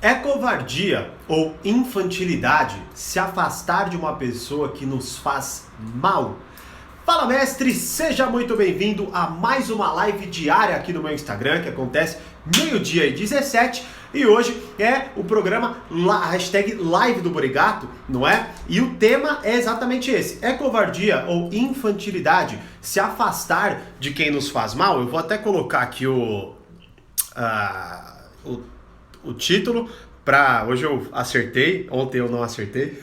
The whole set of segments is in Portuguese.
É covardia ou infantilidade se afastar de uma pessoa que nos faz mal? Fala, mestre, seja muito bem-vindo a mais uma live diária aqui no meu Instagram, que acontece meio-dia e 17, e hoje é o programa hashtag Live do Burigato, não é? E o tema é exatamente esse: é covardia ou infantilidade se afastar de quem nos faz mal? Eu vou até colocar aqui o título para hoje. Eu acertei, ontem eu não acertei.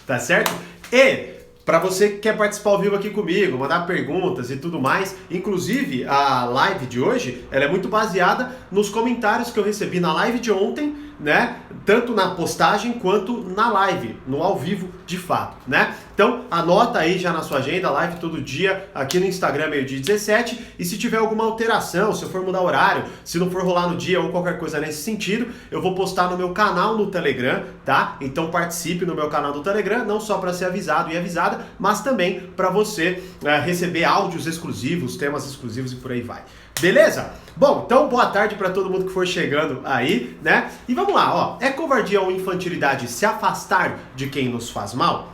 Tá certo? E para você que quer participar ao vivo aqui comigo, mandar perguntas e tudo mais, inclusive a live de hoje, ela é muito baseada nos comentários que eu recebi na live de ontem, né? Tanto na postagem quanto na live, no ao vivo de fato, né? Então anota aí já na sua agenda, live todo dia aqui no Instagram, meio-dia 17, e se tiver alguma alteração, se eu for mudar horário, se não for rolar no dia ou qualquer coisa nesse sentido, eu vou postar no meu canal no Telegram, tá? Então participe no meu canal do Telegram, não só para ser avisado e avisada, mas também para você receber áudios exclusivos, temas exclusivos e por aí vai. Beleza? Bom, então boa tarde para todo mundo que for chegando aí, né? E vamos lá, ó. É covardia ou infantilidade se afastar de quem nos faz mal?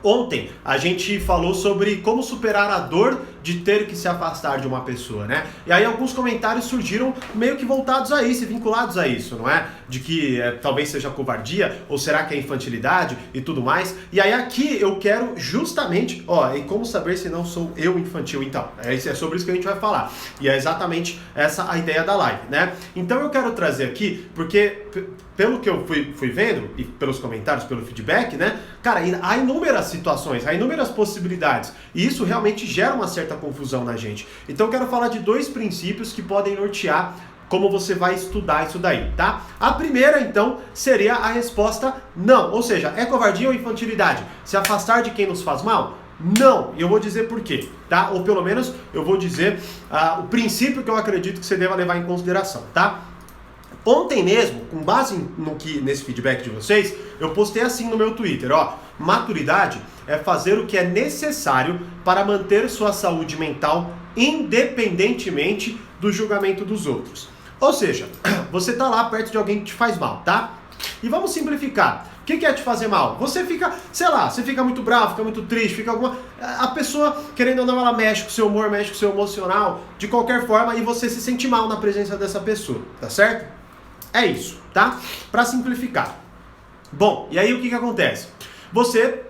Ontem a gente falou sobre como superar a dor de ter que se afastar de uma pessoa, né? E aí alguns comentários surgiram meio que voltados a isso, vinculados a isso, não é? De que talvez seja covardia, ou será que é infantilidade e tudo mais. E aí aqui eu quero justamente, ó, e como saber se não sou eu infantil? Então, é sobre isso que a gente vai falar. E é exatamente essa a ideia da live, né? Então eu quero trazer aqui, porque pelo que eu fui vendo, e pelos comentários, pelo feedback, né? Cara, há inúmeras situações, há inúmeras possibilidades. E isso realmente gera uma certa confusão na gente. Então eu quero falar de dois princípios que podem nortear como você vai estudar isso daí, tá? A primeira, então, seria a resposta não. Ou seja, é covardia ou infantilidade se afastar de quem nos faz mal? Não. E eu vou dizer por quê, tá? Ou pelo menos eu vou dizer o princípio que eu acredito que você deva levar em consideração, tá? Ontem mesmo, com base nesse feedback de vocês, eu postei assim no meu Twitter, ó: maturidade é fazer o que é necessário para manter sua saúde mental independentemente do julgamento dos outros. Ou seja, você tá lá perto de alguém que te faz mal, tá? E vamos simplificar. O que é te fazer mal? Você fica, sei lá, você fica muito bravo, fica muito triste, fica alguma... A pessoa, querendo ou não, ela mexe com o seu humor, mexe com o seu emocional, de qualquer forma, e você se sente mal na presença dessa pessoa, tá certo? É isso, tá? Pra simplificar. Bom, e aí o que acontece? Você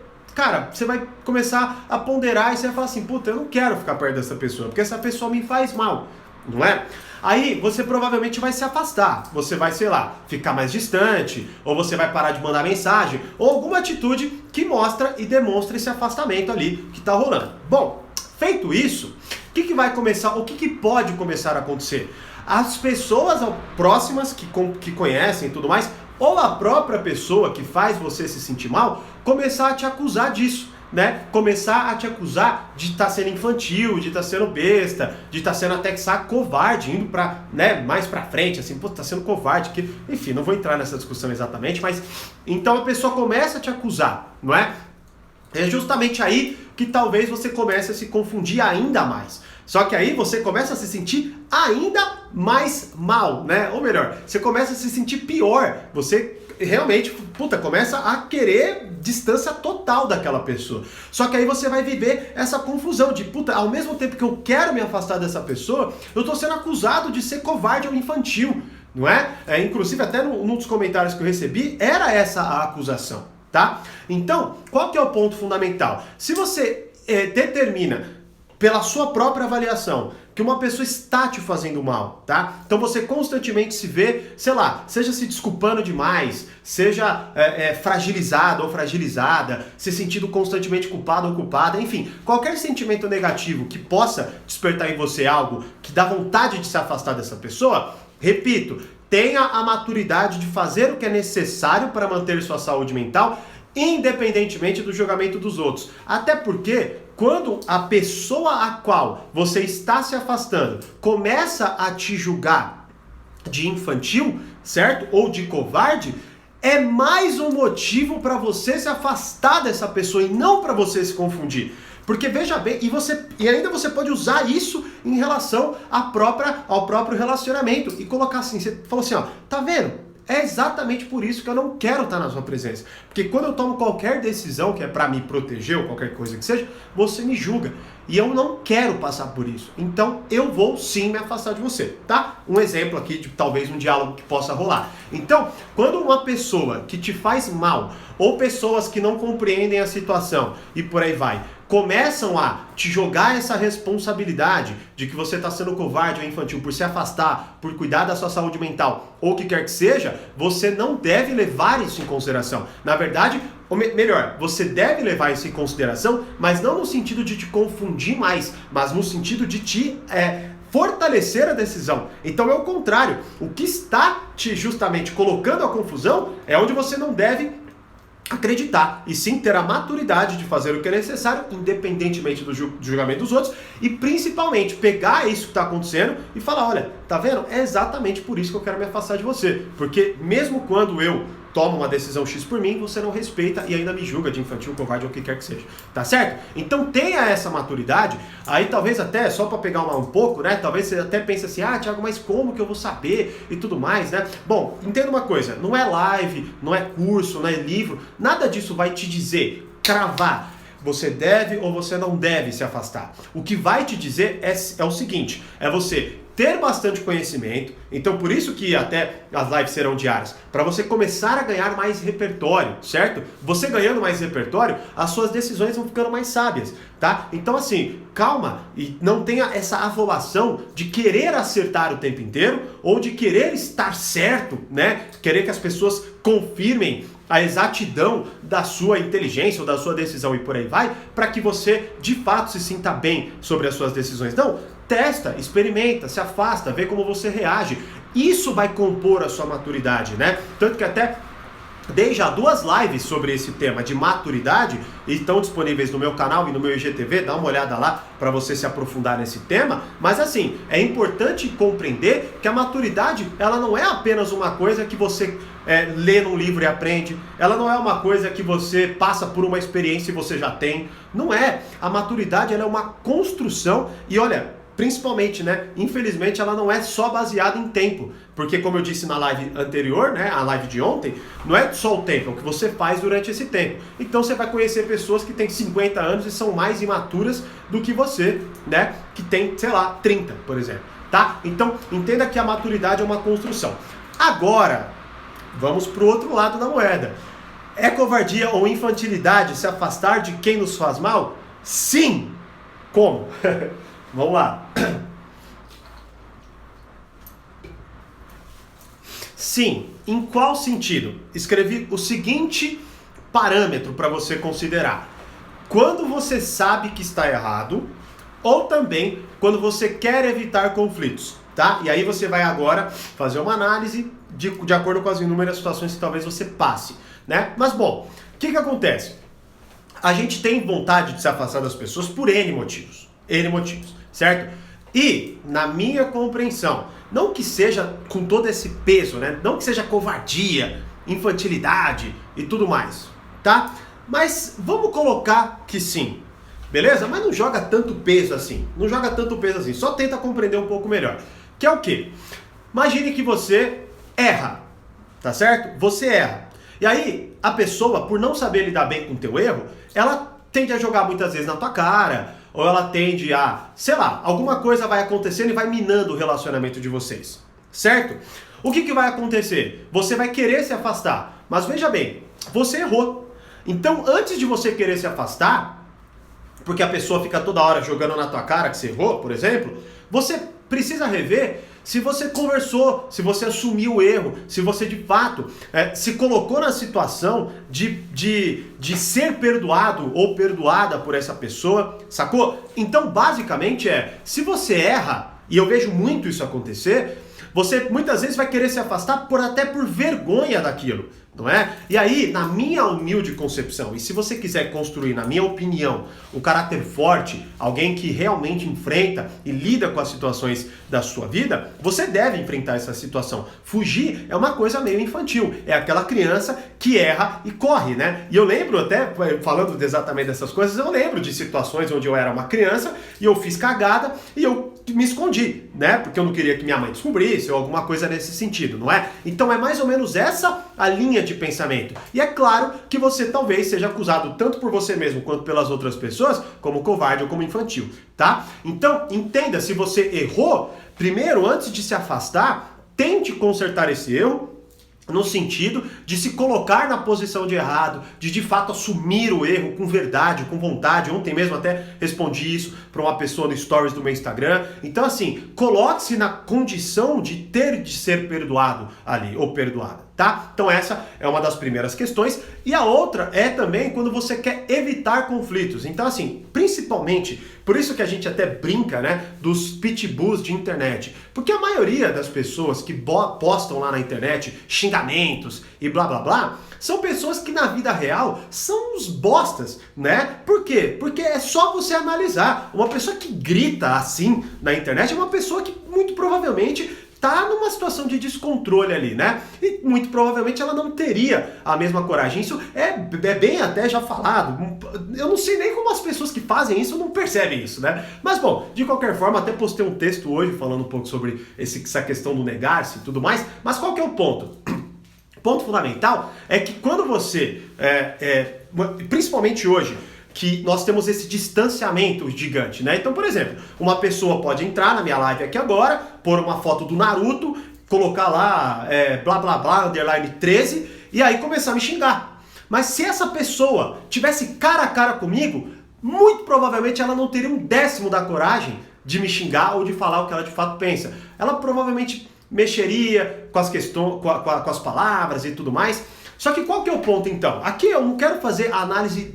vai começar a ponderar e você vai falar assim: puta, eu não quero ficar perto dessa pessoa, porque essa pessoa me faz mal, não é? Aí você provavelmente vai se afastar, você vai, sei lá, ficar mais distante, ou você vai parar de mandar mensagem, ou alguma atitude que mostra e demonstra esse afastamento ali que tá rolando. Bom, feito isso, o que vai começar, o que pode começar a acontecer? As pessoas próximas que conhecem e tudo mais, ou a própria pessoa que faz você se sentir mal, começar a te acusar disso, né? Começar a te acusar de estar sendo infantil, de estar sendo besta, de estar sendo até que covarde, indo pra, né, mais pra frente, assim, pô, tá sendo covarde, que, enfim, não vou entrar nessa discussão exatamente, mas então a pessoa começa a te acusar, não é? É justamente aí que talvez você comece a se confundir ainda mais. Só que aí você começa a se sentir ainda mais mal, né? Ou melhor, você começa a se sentir pior. Você realmente, começa a querer distância total daquela pessoa. Só que aí você vai viver essa confusão de, ao mesmo tempo que eu quero me afastar dessa pessoa, eu tô sendo acusado de ser covarde ou infantil, não é? Inclusive até num dos comentários que eu recebi, era essa a acusação, tá? Então, qual que é o ponto fundamental? Se você determina pela sua própria avaliação que uma pessoa está te fazendo mal, tá? Então você constantemente se vê, sei lá, seja se desculpando demais, seja fragilizado ou fragilizada, se sentindo constantemente culpado ou culpada, enfim, qualquer sentimento negativo que possa despertar em você algo que dá vontade de se afastar dessa pessoa, repito, tenha a maturidade de fazer o que é necessário para manter sua saúde mental, independentemente do julgamento dos outros. Até porque, quando a pessoa a qual você está se afastando começa a te julgar de infantil, certo? Ou de covarde, é mais um motivo para você se afastar dessa pessoa e não para você se confundir. Porque veja bem, e ainda você pode usar isso em relação ao próprio relacionamento e colocar assim, você falou assim, ó, tá vendo? É exatamente por isso que eu não quero estar na sua presença. Porque quando eu tomo qualquer decisão que é para me proteger ou qualquer coisa que seja, você me julga. E eu não quero passar por isso. Então eu vou sim me afastar de você, tá? Um exemplo aqui de talvez um diálogo que possa rolar. Então, quando uma pessoa que te faz mal, ou pessoas que não compreendem a situação e por aí vai, começam a te jogar essa responsabilidade de que você está sendo covarde ou infantil por se afastar, por cuidar da sua saúde mental, ou o que quer que seja, você não deve levar isso em consideração. Na verdade, ou melhor, você deve levar isso em consideração, mas não no sentido de te confundir mais, mas no sentido de te fortalecer a decisão. Então é o contrário. O que está te justamente colocando a confusão é onde você não deve acreditar e sim ter a maturidade de fazer o que é necessário, independentemente do julgamento dos outros, e principalmente pegar isso que está acontecendo e falar, olha, tá vendo? É exatamente por isso que eu quero me afastar de você, porque mesmo quando eu tomo uma decisão X por mim, você não respeita e ainda me julga de infantil, covarde ou o que quer que seja, tá certo? Então tenha essa maturidade, aí talvez até, só para pegar um pouco, né, talvez você até pense assim, Thiago, mas como que eu vou saber e tudo mais, né? Bom, entenda uma coisa, não é live, não é curso, não é livro, nada disso vai te dizer, cravar, você deve ou você não deve se afastar. O que vai te dizer é o seguinte, é você ter bastante conhecimento, então por isso que até as lives serão diárias, para você começar a ganhar mais repertório, certo? Você ganhando mais repertório, as suas decisões vão ficando mais sábias, tá? Então assim, calma e não tenha essa afobação de querer acertar o tempo inteiro ou de querer estar certo, né? Querer que as pessoas confirmem a exatidão da sua inteligência ou da sua decisão e por aí vai, para que você de fato se sinta bem sobre as suas decisões. Não, testa, experimenta, se afasta, vê como você reage. Isso vai compor a sua maturidade, né? Tanto que até dei já 2 lives sobre esse tema de maturidade e estão disponíveis no meu canal e no meu IGTV, dá uma olhada lá para você se aprofundar nesse tema, mas assim, é importante compreender que a maturidade, ela não é apenas uma coisa que você lê num livro e aprende, ela não é uma coisa que você passa por uma experiência e você já tem, não é. A maturidade, ela é uma construção e olha, principalmente, né, infelizmente ela não é só baseada em tempo, porque como eu disse na live anterior, né, a live de ontem, não é só o tempo, é o que você faz durante esse tempo. Então você vai conhecer pessoas que têm 50 anos e são mais imaturas do que você, né, que tem, sei lá, 30, por exemplo, tá? Então entenda que a maturidade é uma construção. Agora, vamos pro outro lado da moeda. É covardia ou infantilidade se afastar de quem nos faz mal? Sim! Como? Vamos lá. Sim, em qual sentido? Escrevi o seguinte parâmetro para você considerar. Quando você sabe que está errado, ou também quando você quer evitar conflitos, tá? E aí você vai agora fazer uma análise de acordo com as inúmeras situações que talvez você passe, né? Mas bom, o que acontece? A gente tem vontade de se afastar das pessoas por N motivos. N motivos, certo? E, na minha compreensão, não que seja com todo esse peso, né? Não que seja covardia, infantilidade e tudo mais, tá? Mas vamos colocar que sim, beleza? Mas não joga tanto peso assim, não joga tanto peso assim, só tenta compreender um pouco melhor. Que é o quê? Imagine que você erra, tá certo? Você erra. E aí, a pessoa, por não saber lidar bem com o teu erro, ela tende a jogar muitas vezes na tua cara, ou ela tende a, sei lá, alguma coisa vai acontecendo e vai minando o relacionamento de vocês, certo? O que vai acontecer? Você vai querer se afastar, mas veja bem, você errou. Então, antes de você querer se afastar, porque a pessoa fica toda hora jogando na tua cara que você errou, por exemplo, você precisa rever se você conversou, se você assumiu o erro, se você de fato se colocou na situação de ser perdoado ou perdoada por essa pessoa, sacou? Então, basicamente se você erra, e eu vejo muito isso acontecer, você muitas vezes vai querer se afastar até por vergonha daquilo, não é? E aí, na minha humilde concepção, e se você quiser construir, na minha opinião, um caráter forte, alguém que realmente enfrenta e lida com as situações da sua vida, você deve enfrentar essa situação. Fugir é uma coisa meio infantil, é aquela criança que erra e corre, né? E eu lembro até, falando exatamente dessas coisas, eu lembro de situações onde eu era uma criança e eu fiz cagada e eu me escondi, né? Porque eu não queria que minha mãe descobrisse ou alguma coisa nesse sentido, não é? Então é mais ou menos essa a linha de pensamento. E é claro que você talvez seja acusado tanto por você mesmo quanto pelas outras pessoas como covarde ou como infantil, tá? Então, entenda, se você errou, primeiro, antes de se afastar, tente consertar esse erro, no sentido de se colocar na posição de errado, de fato assumir o erro com verdade, com vontade. Ontem mesmo até respondi isso para uma pessoa no stories do meu Instagram. Então assim, coloque-se na condição de ter de ser perdoado ali, ou perdoada, tá? Então essa é uma das primeiras questões. E a outra é também quando você quer evitar conflitos. Então assim, principalmente, por isso que a gente até brinca, né, dos pitbulls de internet. Porque a maioria das pessoas que postam lá na internet xingamentos e blá blá blá, são pessoas que na vida real são uns bostas, né? Por quê? Porque é só você analisar. Uma pessoa que grita assim na internet é uma pessoa que muito provavelmente tá numa situação de descontrole ali, né? E muito provavelmente ela não teria a mesma coragem. Isso é bem até já falado. Eu não sei nem como as pessoas que fazem isso não percebem isso, né? Mas bom, de qualquer forma, até postei um texto hoje falando um pouco sobre essa questão do negar-se e tudo mais. Mas qual que é o ponto? O ponto fundamental é que quando você, principalmente hoje, que nós temos esse distanciamento gigante, né? Então, por exemplo, uma pessoa pode entrar na minha live aqui agora, pôr uma foto do Naruto, colocar lá blá blá blá, underline 13, e aí começar a me xingar. Mas se essa pessoa tivesse cara a cara comigo, muito provavelmente ela não teria um décimo da coragem de me xingar ou de falar o que ela de fato pensa. Ela provavelmente mexeria com as questões, com as palavras e tudo mais. Só que qual que é o ponto então? Aqui eu não quero fazer a análise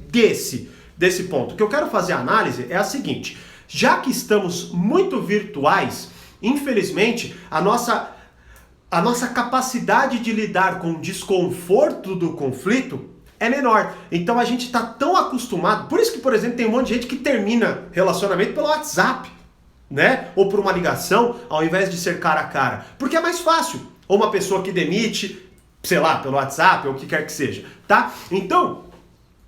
desse ponto. O que eu quero fazer a análise é a seguinte: já que estamos muito virtuais, infelizmente a nossa capacidade de lidar com o desconforto do conflito é menor. Então a gente está tão acostumado, por isso que, por exemplo, tem um monte de gente que termina relacionamento pelo WhatsApp, né? Ou por uma ligação, ao invés de ser cara a cara. Porque é mais fácil. Ou uma pessoa que demite, sei lá, pelo WhatsApp, ou o que quer que seja, tá? Então,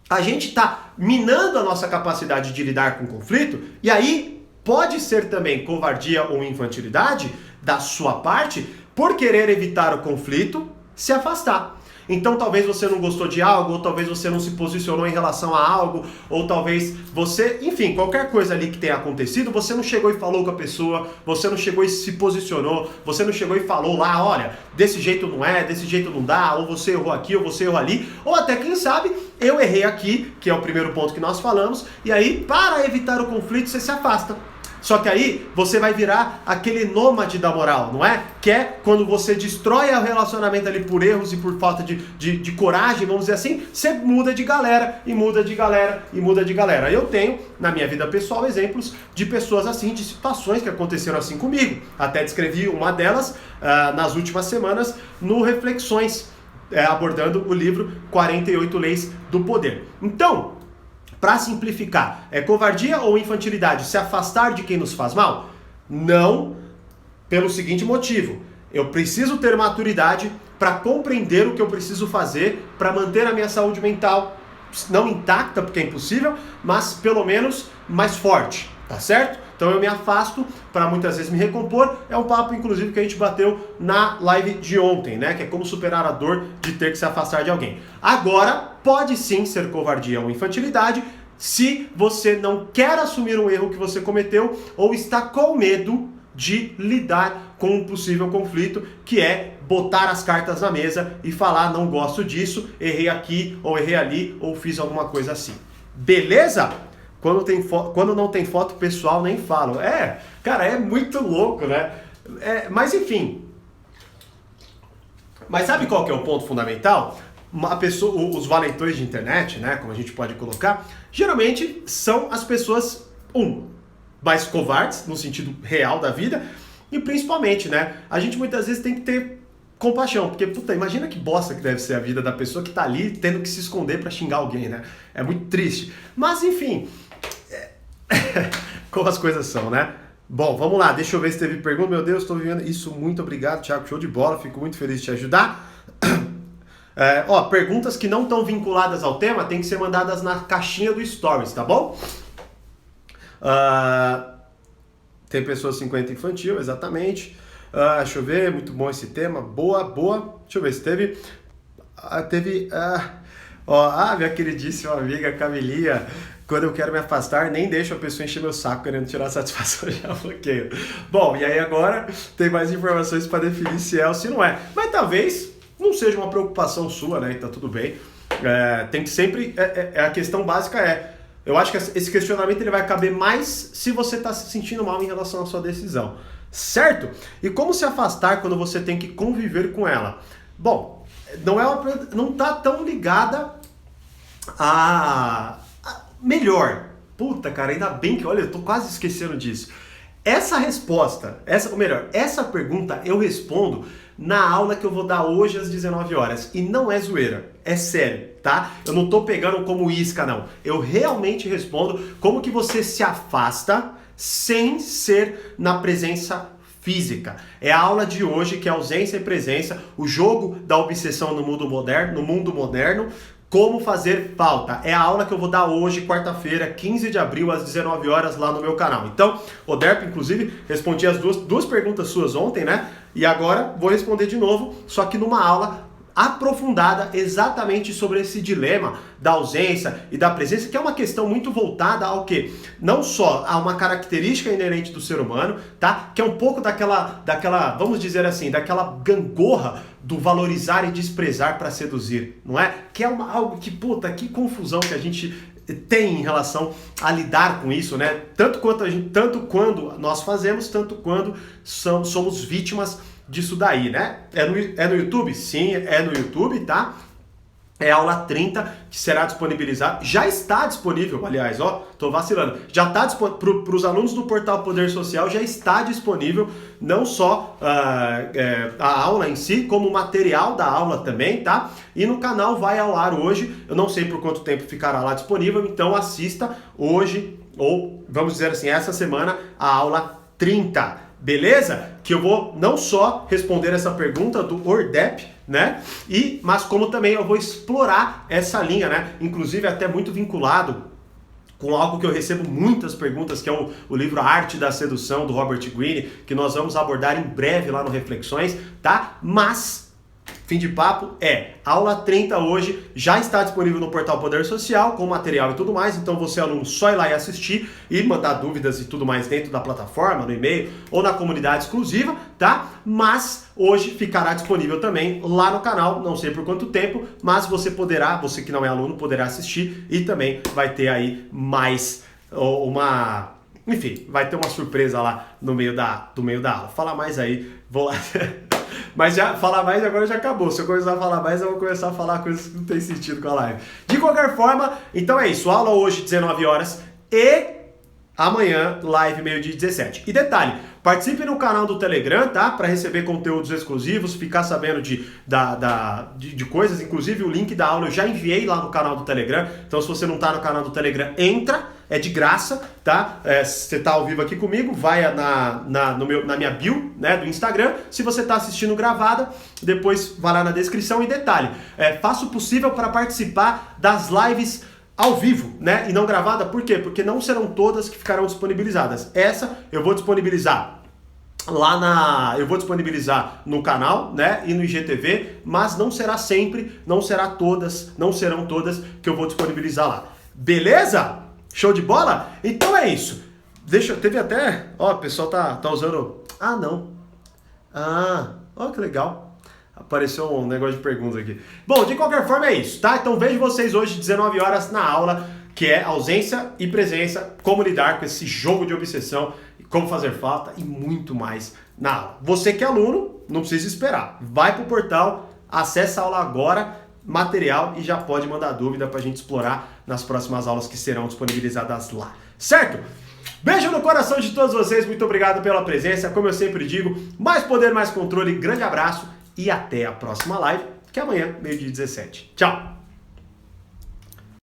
a gente está minando a nossa capacidade de lidar com o conflito, e aí pode ser também covardia ou infantilidade da sua parte por querer evitar o conflito, se afastar. Então talvez você não gostou de algo, ou talvez você não se posicionou em relação a algo, ou talvez você, enfim, qualquer coisa ali que tenha acontecido, você não chegou e falou com a pessoa, você não chegou e se posicionou, você não chegou e falou lá, olha, desse jeito não é, desse jeito não dá, ou você errou aqui, ou você errou ali, ou até quem sabe, eu errei aqui, que é o primeiro ponto que nós falamos, e aí para evitar o conflito você se afasta. Só que aí você vai virar aquele nômade da moral, não é? Que é quando você destrói o relacionamento ali por erros e por falta de coragem, vamos dizer assim, você muda de galera, e muda de galera, e muda de galera. Eu tenho, na minha vida pessoal, exemplos de pessoas assim, de situações que aconteceram assim comigo. Até descrevi uma delas nas últimas semanas no Reflexões, abordando o livro 48 Leis do Poder. Então, para simplificar, é covardia ou infantilidade se afastar de quem nos faz mal? Não, pelo seguinte motivo: eu preciso ter maturidade para compreender o que eu preciso fazer para manter a minha saúde mental, não intacta, porque é impossível, mas pelo menos mais forte, tá certo? Então eu me afasto para muitas vezes me recompor. É um papo, inclusive, que a gente bateu na live de ontem, né? Que é como superar a dor de ter que se afastar de alguém. Agora, pode sim ser covardia ou infantilidade se você não quer assumir um erro que você cometeu ou está com medo de lidar com um possível conflito, que é botar as cartas na mesa e falar, não gosto disso, errei aqui, ou errei ali, ou fiz alguma coisa assim. Beleza? Quando não tem foto pessoal, nem falo. Cara, é muito louco, né? Mas enfim. Mas sabe qual que é o ponto fundamental? Os valentões de internet, né, como a gente pode colocar, geralmente são as pessoas, mais covardes, no sentido real da vida, e principalmente, né, a gente muitas vezes tem que ter compaixão, porque, imagina que bosta que deve ser a vida da pessoa que tá ali tendo que se esconder pra xingar alguém, né? É muito triste. Mas, enfim, como as coisas são, né? Bom, vamos lá, deixa eu ver se teve pergunta. Meu Deus, estou vivendo isso, muito obrigado, Thiago, show de bola, fico muito feliz de te ajudar. Perguntas que não estão vinculadas ao tema tem que ser mandadas na caixinha do Stories, tá bom? Tem pessoa 50 infantil, exatamente. Deixa eu ver, muito bom esse tema. Boa. Deixa eu ver se teve... minha queridíssima amiga Camilinha, quando eu quero me afastar, nem deixo a pessoa encher meu saco querendo tirar satisfação, já bloqueio. Bom, e aí agora tem mais informações para definir se é ou se não é. Mas talvez não seja uma preocupação sua, né? E tá tudo bem. Tem que sempre... a questão básica eu acho que esse questionamento ele vai caber mais se você está se sentindo mal em relação à sua decisão, certo? E como se afastar quando você tem que conviver com ela? Bom, não está tão ligada a melhor. Puta, cara, ainda bem que... Olha, eu tô quase esquecendo disso. Essa resposta, essa pergunta eu respondo na aula que eu vou dar hoje às 19 horas. E não é zoeira, é sério, tá? Eu não tô pegando como isca, não. Eu realmente respondo como que você se afasta sem ser na presença física. É a aula de hoje, que é ausência e presença, o jogo da obsessão no mundo moderno, como fazer falta. É a aula que eu vou dar hoje, quarta-feira, 15 de abril, às 19 horas, lá no meu canal. Então, Oderp, inclusive, respondi as duas perguntas suas ontem, né? E agora vou responder de novo, só que numa aula aprofundada exatamente sobre esse dilema da ausência e da presença, que é uma questão muito voltada ao quê? Não só a uma característica inerente do ser humano, tá? Que é um pouco daquela, vamos dizer assim, daquela gangorra do valorizar e desprezar para seduzir, não é? Que é algo que, puta, que confusão que a gente tem em relação a lidar com isso, né? Tanto quando nós fazemos, tanto quando somos vítimas disso daí, né? É no YouTube? Sim, é no YouTube, tá? É a aula 30 que será disponibilizada. Já está disponível, aliás, tô vacilando. Já está disponível para os alunos do portal Poder Social, já está disponível não só a aula em si, como o material da aula também, tá? E no canal vai ao ar hoje. Eu não sei por quanto tempo ficará lá disponível, então assista hoje, ou vamos dizer assim, essa semana, a aula 30. Beleza? Que eu vou não só responder essa pergunta do Ordep, né? Mas como também eu vou explorar essa linha, né? Inclusive até muito vinculado com algo que eu recebo muitas perguntas, que é o livro A Arte da Sedução, do Robert Greene, que nós vamos abordar em breve lá no Reflexões, tá? Mas... fim de papo, aula 30 hoje, já está disponível no portal Poder Social, com material e tudo mais, então você, aluno, só ir lá e assistir e mandar dúvidas e tudo mais dentro da plataforma, no e-mail ou na comunidade exclusiva, tá? Mas hoje ficará disponível também lá no canal, não sei por quanto tempo, mas você que não é aluno, poderá assistir e também vai ter aí mais enfim, vai ter uma surpresa lá no meio do meio da aula. Fala mais aí, vou lá... Mas já falar mais agora já acabou. Se eu começar a falar mais, eu vou começar a falar coisas que não tem sentido com a live. De qualquer forma, então é isso. Aula hoje, 19 horas e amanhã, live meio-dia 17. E detalhe, participe no canal do Telegram, tá? Para receber conteúdos exclusivos, ficar sabendo de coisas. Inclusive o link da aula eu já enviei lá no canal do Telegram. Então se você não tá no canal do Telegram, entra. É de graça, tá? Você tá ao vivo aqui comigo, vai na minha bio, né, do Instagram. Se você tá assistindo gravada, depois vai lá na descrição. E detalhe, faça o possível para participar das lives ao vivo, né, e não gravada. Por quê? Porque não serão todas que ficarão disponibilizadas. Essa eu vou disponibilizar no canal, né, e no IGTV, mas não será sempre, não serão todas que eu vou disponibilizar lá. Beleza? Show de bola? Então é isso. Teve até, o pessoal tá usando, que legal. Apareceu um negócio de perguntas aqui. Bom, de qualquer forma é isso, tá? Então vejo vocês hoje, 19 horas, na aula, que é ausência e presença, como lidar com esse jogo de obsessão, como fazer falta e muito mais na aula. Você que é aluno, não precisa esperar. Vai pro portal, acessa a aula agora, material, e já pode mandar dúvida pra gente explorar nas próximas aulas que serão disponibilizadas lá. Certo? Beijo no coração de todos vocês, muito obrigado pela presença. Como eu sempre digo, mais poder, mais controle, grande abraço e até a próxima live, que é amanhã, meio-dia 17. Tchau!